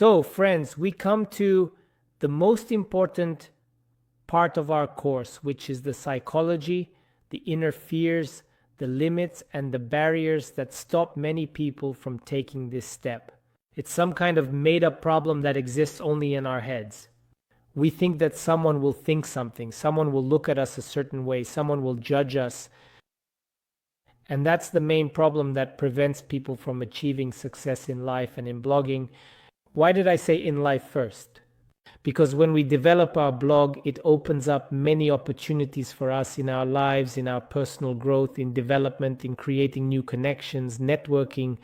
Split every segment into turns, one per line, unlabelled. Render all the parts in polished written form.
So, friends, we come to the most important part of our course, which is the psychology, the inner fears, the limits, and the barriers that stop many people from taking this step. It's some kind of made-up problem that exists only in our heads. We think that someone will think something, someone will look at us a certain way, someone will judge us. And that's the main problem that prevents people from achieving success in life and in blogging. Why did I say in life first? Because when we develop our blog, it opens up many opportunities for us in our lives, in our personal growth, in development, in creating new connections, networking,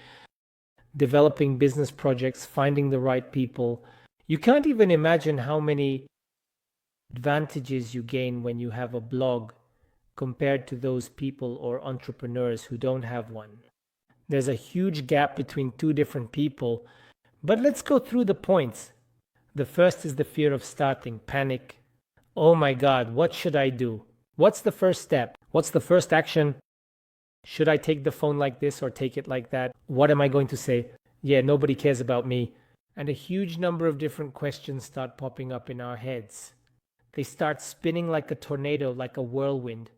developing business projects, finding the right people. You can't even imagine how many advantages you gain when you have a blog compared to those people or entrepreneurs who don't have one. There's a huge gap between two different people, but let's go through the points. The first is the fear of starting, panic. Oh my God, what should I do? What's the first step? What's the first action? Should I take the phone like this or take it like that? What am I going to say? Yeah, nobody cares about me. And a huge number of different questions start popping up in our heads. They start spinning like a tornado, like a whirlwind.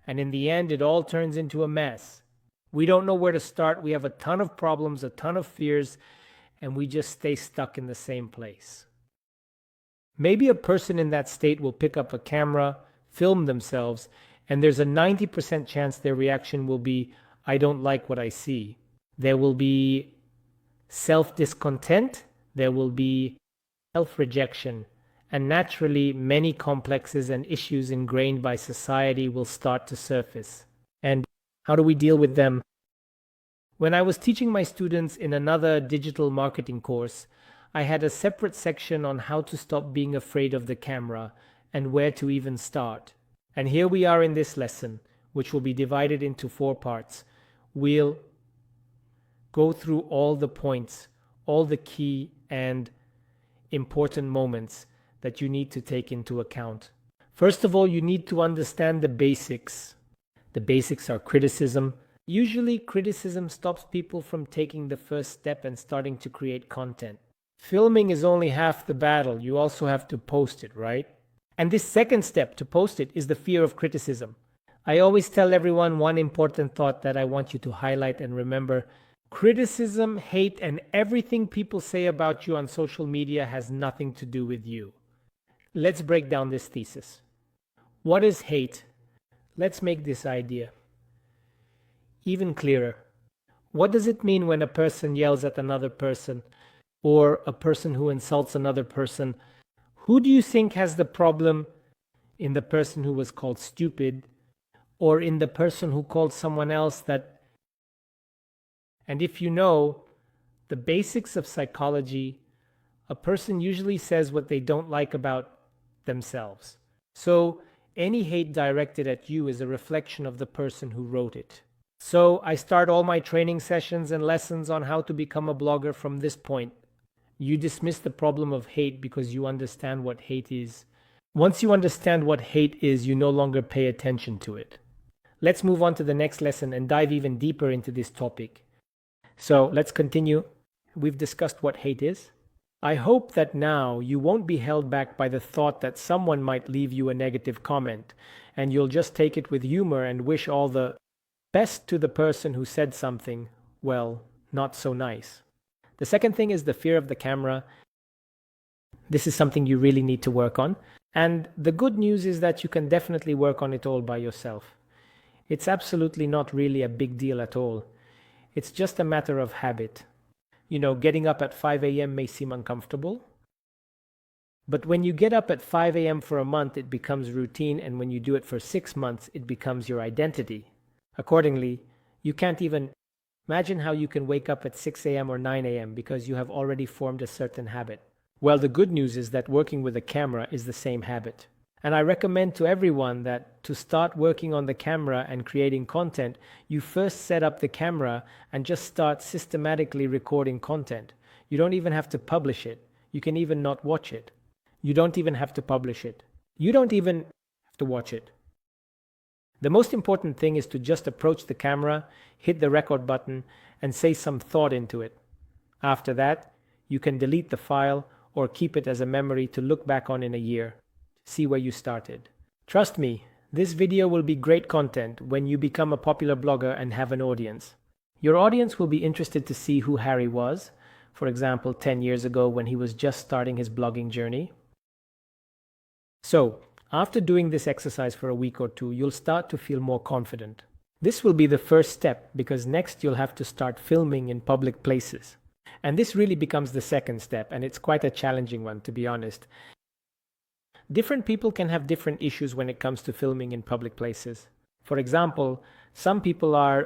And in the end, it all turns into a mess. We don't know where to start. We have a ton of problems, a ton of fears, and we just stay stuck in the same place. Maybe a person in that state will pick up a camera, film themselves, and there's a 90% chance their reaction will be, I don't like what I see. There will be self-discontent, there will be self-rejection, and naturally many complexes and issues ingrained by society will start to surface. And how do we deal with them? When I was teaching my students in another digital marketing course, I had a separate section on how to stop being afraid of the camera and where to even start. And here we are in this lesson, which will be divided into 4 parts. We'll go through all the points, all the key and important moments that you need to take into account. First of all, you need to understand the basics. The basics are criticism. Usually, criticism stops people from taking the first step and starting to create content. Filming is only half the battle. You also have to post it, right? And this second step to post it is the fear of criticism. I always tell everyone one important thought that I want you to highlight and remember. Criticism, hate, and everything people say about you on social media has nothing to do with you. Let's break down this thesis. What is hate? Let's make this idea even clearer. What does it mean when a person yells at another person or a person who insults another person? Who do you think has the problem, in the person who was called stupid or in the person who called someone else that? And if you know the basics of psychology, a person usually says what they don't like about themselves. So any hate directed at you is a reflection of the person who wrote it. So I start all my training sessions and lessons on how to become a blogger from this point. You dismiss the problem of hate because you understand what hate is. Once you understand what hate is, you no longer pay attention to it. Let's move on to the next lesson and dive even deeper into this topic. So let's continue. We've discussed what hate is. I hope that now you won't be held back by the thought that someone might leave you a negative comment, and you'll just take it with humor and wish all the best to the person who said something, well, not so nice. The second thing is the fear of the camera. This is something you really need to work on. And the good news is that you can definitely work on it all by yourself. It's absolutely not really a big deal at all. It's just a matter of habit. You know, getting up at 5 a.m. may seem uncomfortable. But when you get up at 5 a.m. for a month, it becomes routine. And when you do it for 6 months, it becomes your identity. Accordingly, you can't even imagine how you can wake up at 6 a.m. or 9 a.m. because you have already formed a certain habit. Well, the good news is that working with a camera is the same habit. And I recommend to everyone that to start working on the camera and creating content, you first set up the camera and just start systematically recording content. You don't even have to publish it. You can even not watch it. You don't even have to publish it. You don't even have to watch it. The most important thing is to just approach the camera, hit the record button, and say some thought into it. After that, You can delete the file or keep it as a memory to look back on in a year, see where you started. Trust me, this video will be great content when you become a popular blogger and have an audience. Your audience will be interested to see who Harry was, for example, 10 years ago when he was just starting his blogging journey. So, after doing this exercise for a week or two, you'll start to feel more confident. This will be the first step because next you'll have to start filming in public places. And this really becomes the second step, and it's quite a challenging one, to be honest. Different people can have different issues when it comes to filming in public places. For example, some people are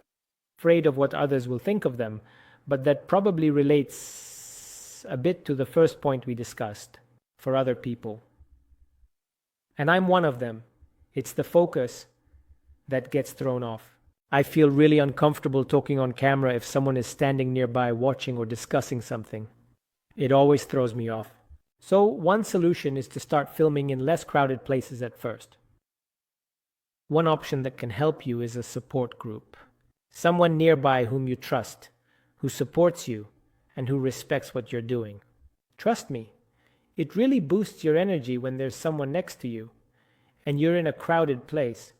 afraid of what others will think of them, but that probably relates a bit to the first point we discussed, for other people. And I'm one of them. It's the focus that gets thrown off. I feel really uncomfortable talking on camera if someone is standing nearby watching or discussing something. It always throws me off. So one solution is to start filming in less crowded places at first. One option that can help you is a support group. Someone nearby whom you trust, who supports you, and who respects what you're doing. Trust me, it really boosts your energy when there's someone next to you, and you're in a crowded place,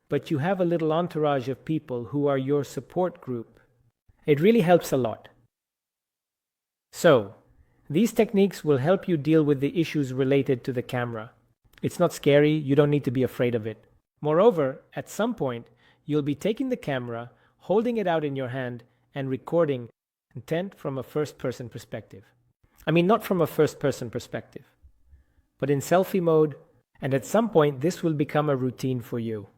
but you have a little entourage of people who are your support group. It really helps a lot. So, these techniques will help you deal with the issues related to the camera. It's not scary, you don't need to be afraid of it. Moreover, at some point, you'll be taking the camera, holding it out in your hand, and recording content from a first-person perspective. I mean, not from a first-person perspective, but in selfie mode, and at some point this will become a routine for you.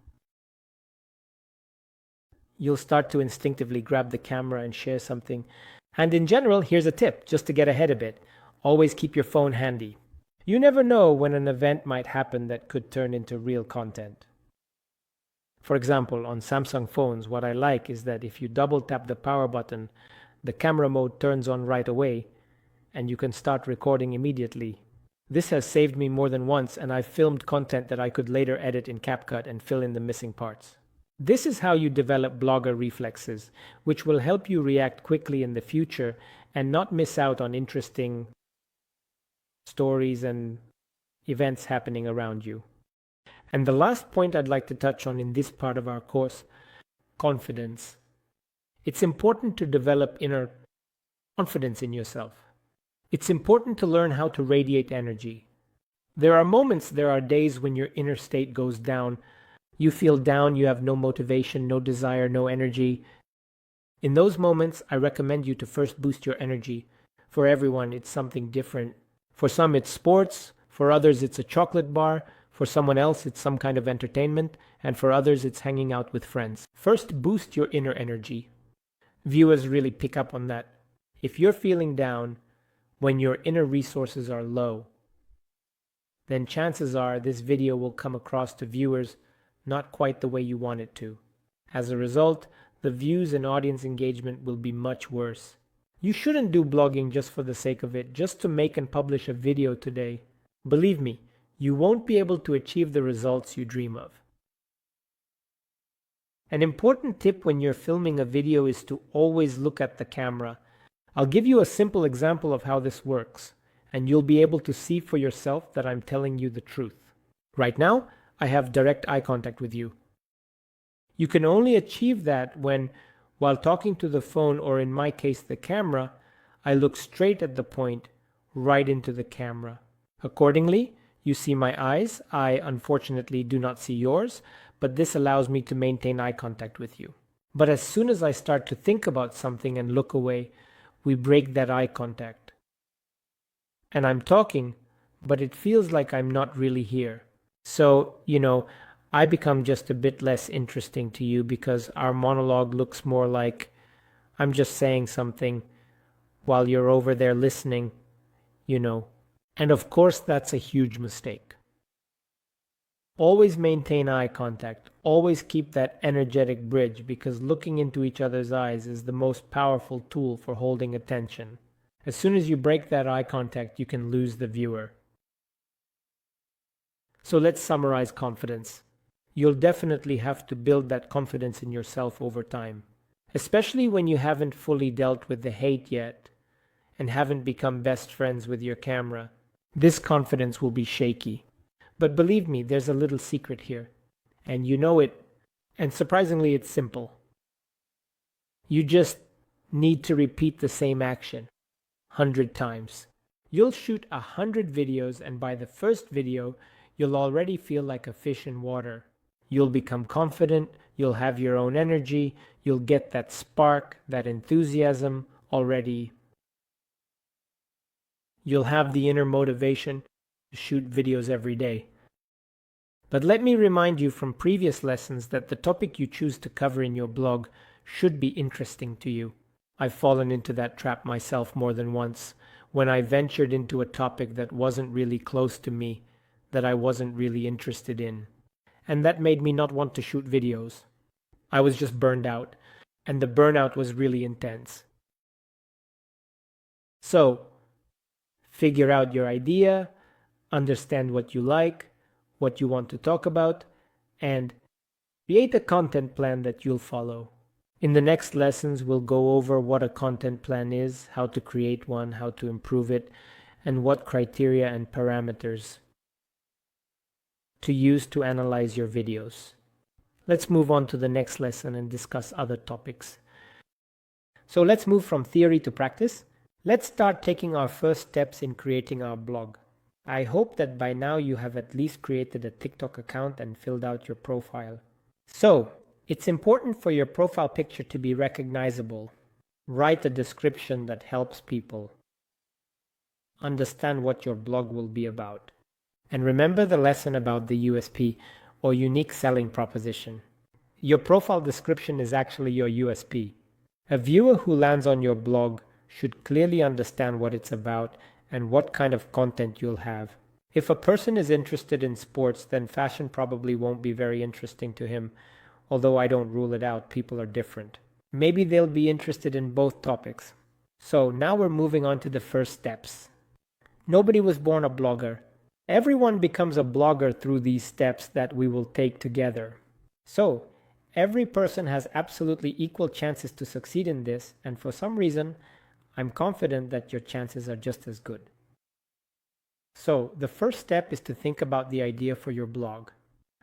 You'll start to instinctively grab the camera and share something. And in general, here's a tip, just to get ahead a bit. Always keep your phone handy. You never know when an event might happen that could turn into real content. For example, on Samsung phones, what I like is that if you double tap the power button, the camera mode turns on right away, and you can start recording immediately. This has saved me more than once, and I've filmed content that I could later edit in CapCut and fill in the missing parts. This is how you develop blogger reflexes, which will help you react quickly in the future and not miss out on interesting stories and events happening around you. And the last point I'd like to touch on in this part of our course, confidence. It's important to develop inner confidence in yourself. It's important to learn how to radiate energy. There are days when your inner state goes down. You feel down, you have no motivation, no desire, no energy. In those moments, I recommend you to first boost your energy. For everyone, it's something different. For some, it's sports. For others, it's a chocolate bar. For someone else, it's some kind of entertainment. And for others, it's hanging out with friends. First, boost your inner energy. Viewers really pick up on that. If you're feeling down when your inner resources are low, then chances are this video will come across to viewers not quite the way you want it to. As a result, the views and audience engagement will be much worse. You shouldn't do blogging just for the sake of it, just to make and publish a video today. Believe me, you won't be able to achieve the results you dream of. An important tip when you're filming a video is to always look at the camera. I'll give you a simple example of how this works, and you'll be able to see for yourself that I'm telling you the truth. Right now, I have direct eye contact with you. You can only achieve that when, while talking to the phone, or in my case the camera, I look straight at the point, right into the camera. Accordingly, you see my eyes. I unfortunately do not see yours, but this allows me to maintain eye contact with you. But as soon as I start to think about something and look away, we break that eye contact. And I'm talking, but it feels like I'm not really here. So, I become just a bit less interesting to you because our monologue looks more like I'm just saying something while you're over there listening, And of course, that's a huge mistake. Always maintain eye contact. Always keep that energetic bridge, because looking into each other's eyes is the most powerful tool for holding attention. As soon as you break that eye contact, you can lose the viewer. So let's summarize confidence. You'll definitely have to build that confidence in yourself over time, especially when you haven't fully dealt with the hate yet, and haven't become best friends with your camera, this confidence will be shaky. But believe me, there's a little secret here, and you know it, and surprisingly, it's simple. You just need to repeat the same action 100 times. You'll shoot 100 videos, and by the first video, you'll already feel like a fish in water. You'll become confident, you'll have your own energy, you'll get that spark, that enthusiasm already. You'll have the inner motivation to shoot videos every day. But let me remind you from previous lessons that the topic you choose to cover in your blog should be interesting to you. I've fallen into that trap myself more than once, when I ventured into a topic that wasn't really close to me, that I wasn't really interested in. And that made me not want to shoot videos. I was just burned out, and the burnout was really intense. So, figure out your idea, understand what you like, what you want to talk about, and create a content plan that you'll follow. In the next lessons, we'll go over what a content plan is, how to create one, how to improve it, and what criteria and parameters to use to analyze your videos. Let's move on to the next lesson and discuss other topics. So let's move from theory to practice. Let's start taking our first steps in creating our blog. I hope that by now you have at least created a TikTok account and filled out your profile. So, it's important for your profile picture to be recognizable. Write a description that helps people understand what your blog will be about. And remember the lesson about the USP, or unique selling proposition. Your profile description is actually your USP. A viewer who lands on your blog should clearly understand what it's about and what kind of content you'll have. If a person is interested in sports, then fashion probably won't be very interesting to him, although I don't rule it out, people are different. Maybe they'll be interested in both topics. So now we're moving on to the first steps. Nobody was born a blogger. Everyone becomes a blogger through these steps that we will take together. So, every person has absolutely equal chances to succeed in this, and for some reason, I'm confident that your chances are just as good. So, the first step is to think about the idea for your blog.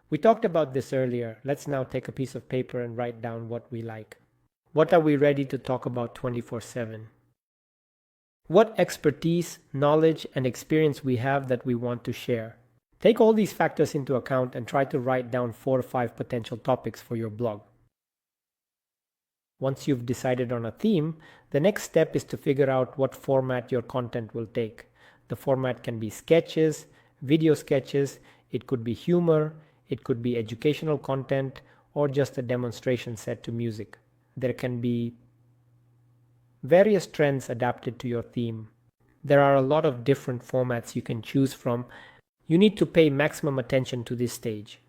We talked about this earlier. Let's now take a piece of paper and write down what we like. What are we ready to talk about 24/7? What expertise, knowledge, and experience we have that we want to share. Take all these factors into account and try to write down 4 or 5 potential topics for your blog. Once you've decided on a theme, the next step is to figure out what format your content will take. The format can be sketches, video sketches, it could be humor, it could be educational content, or just a demonstration set to music. There can be various trends adapted to your theme. There are a lot of different formats you can choose from. You need to pay maximum attention to this stage,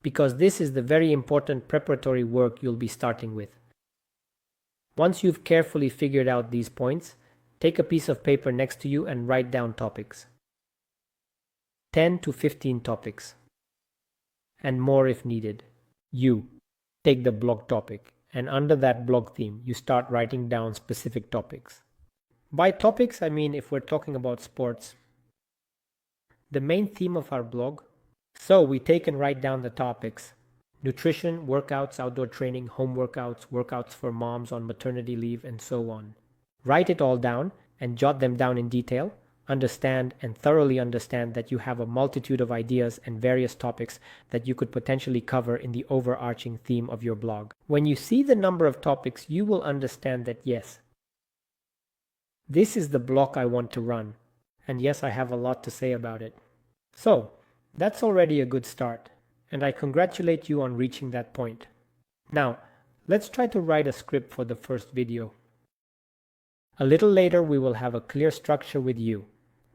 because this is the very important preparatory work you'll be starting with. Once you've carefully figured out these points, take a piece of paper next to you and write down topics. 10 to 15 topics, and more if needed. You take the blog topic, and under that blog theme, you start writing down specific topics. By topics, I mean if we're talking about sports, the main theme of our blog. So we take and write down the topics: nutrition, workouts, outdoor training, home workouts, workouts for moms on maternity leave, and so on. Write it all down and jot them down in detail. Understand and thoroughly understand that you have a multitude of ideas and various topics that you could potentially cover in the overarching theme of your blog. When you see the number of topics, you will understand that yes, this is the block I want to run. And yes, I have a lot to say about it. So, that's already a good start, and I congratulate you on reaching that point. Now, let's try to write a script for the first video. A little later, we will have a clear structure with you,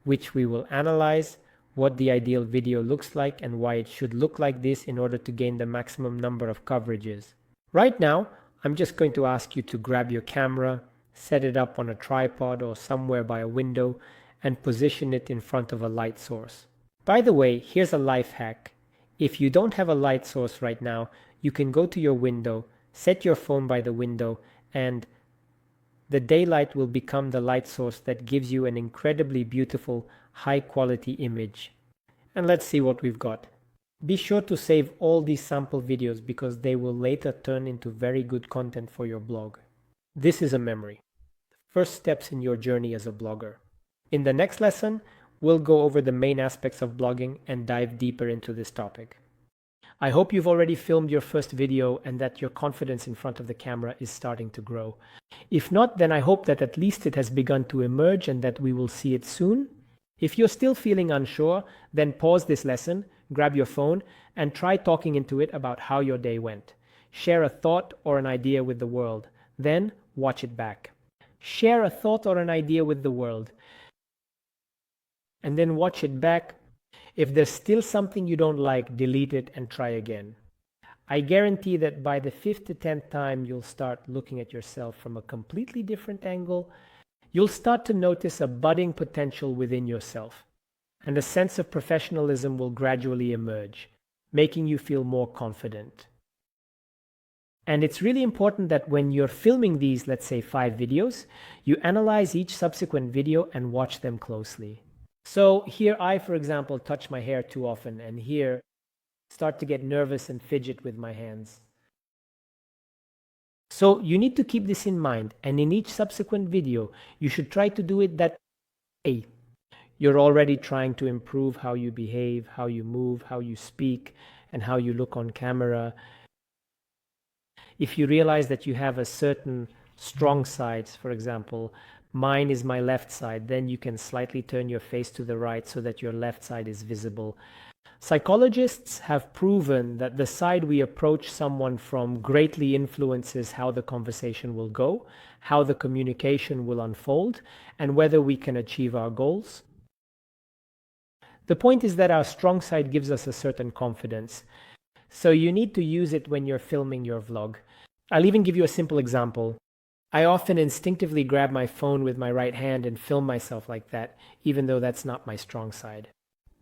which we will analyze what the ideal video looks like and why it should look like this in order to gain the maximum number of coverages. Right now, I'm just going to ask you to grab your camera, set it up on a tripod or somewhere by a window, and position it in front of a light source. By the way, here's a life hack. If you don't have a light source right now, you can go to your window, set your phone by the window, and the daylight will become the light source that gives you an incredibly beautiful, high-quality image. And let's see what we've got. Be sure to save all these sample videos because they will later turn into very good content for your blog. This is a memory. First steps in your journey as a blogger. In the next lesson, we'll go over the main aspects of blogging and dive deeper into this topic. I hope you've already filmed your first video and that your confidence in front of the camera is starting to grow. If not, then I hope that at least it has begun to emerge and that we will see it soon. If you're still feeling unsure, then pause this lesson, grab your phone, and try talking into it about how your day went. Share a thought or an idea with the world. Then watch it back. Share a thought or an idea with the world. And then watch it back. If there's still something you don't like, delete it and try again. I guarantee that by the 5th to 10th time, you'll start looking at yourself from a completely different angle. You'll start to notice a budding potential within yourself, and a sense of professionalism will gradually emerge, making you feel more confident. And it's really important that when you're filming these, let's say 5 videos, you analyze each subsequent video and watch them closely. So here I, for example, touch my hair too often, and here start to get nervous and fidget with my hands. So you need to keep this in mind, and in each subsequent video, you should try to do it that way. You're already trying to improve how you behave, how you move, how you speak, and how you look on camera. If you realize that you have a certain strong side, for example, mine is my left side, then you can slightly turn your face to the right so that your left side is visible. Psychologists have proven that the side we approach someone from greatly influences how the conversation will go, how the communication will unfold, and whether we can achieve our goals. The point is that our strong side gives us a certain confidence. So you need to use it when you're filming your vlog. I'll even give you a simple example. I often instinctively grab my phone with my right hand and film myself like that, even though that's not my strong side.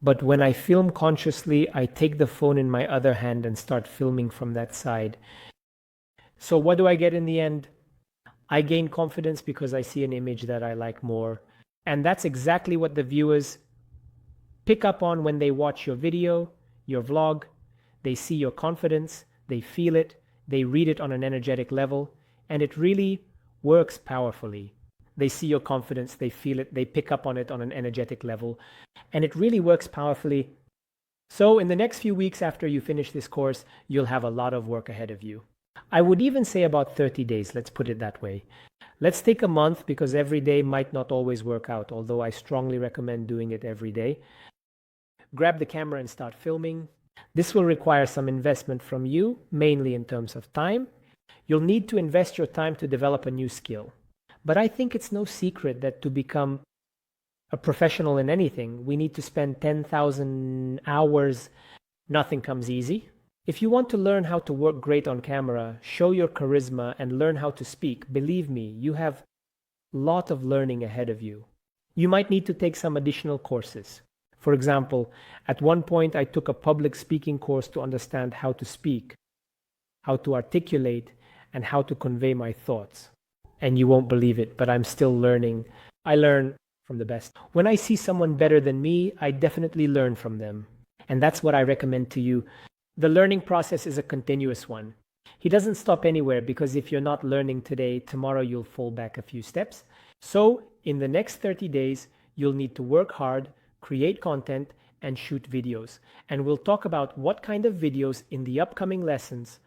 But when I film consciously, I take the phone in my other hand and start filming from that side. So what do I get in the end? I gain confidence because I see an image that I like more. And that's exactly what the viewers pick up on when they watch your video, your vlog. They see your confidence, they feel it, they read it on an energetic level, and it really works powerfully. They see your confidence, they feel it, they pick up on it on an energetic level, and it really works powerfully. So in the next few weeks after you finish this course, you'll have a lot of work ahead of you. I would even say about 30 days, let's put it that way. Let's take a month because every day might not always work out, although I strongly recommend doing it every day. Grab the camera and start filming. This will require some investment from you, mainly in terms of time. You'll need to invest your time to develop a new skill. But I think it's no secret that to become a professional in anything, we need to spend 10,000 hours. Nothing comes easy. If you want to learn how to work great on camera, show your charisma, and learn how to speak, believe me, you have a lot of learning ahead of you. You might need to take some additional courses. For example, at one point I took a public speaking course to understand how to speak, how to articulate, and how to convey my thoughts. And you won't believe it, but I'm still learning. I learn from the best. When I see someone better than me, I definitely learn from them. And that's what I recommend to you. The learning process is a continuous one. He doesn't stop anywhere because if you're not learning today, tomorrow you'll fall back a few steps. So in the next 30 days, you'll need to work hard, create content, and shoot videos. And we'll talk about what kind of videos in the upcoming lessons.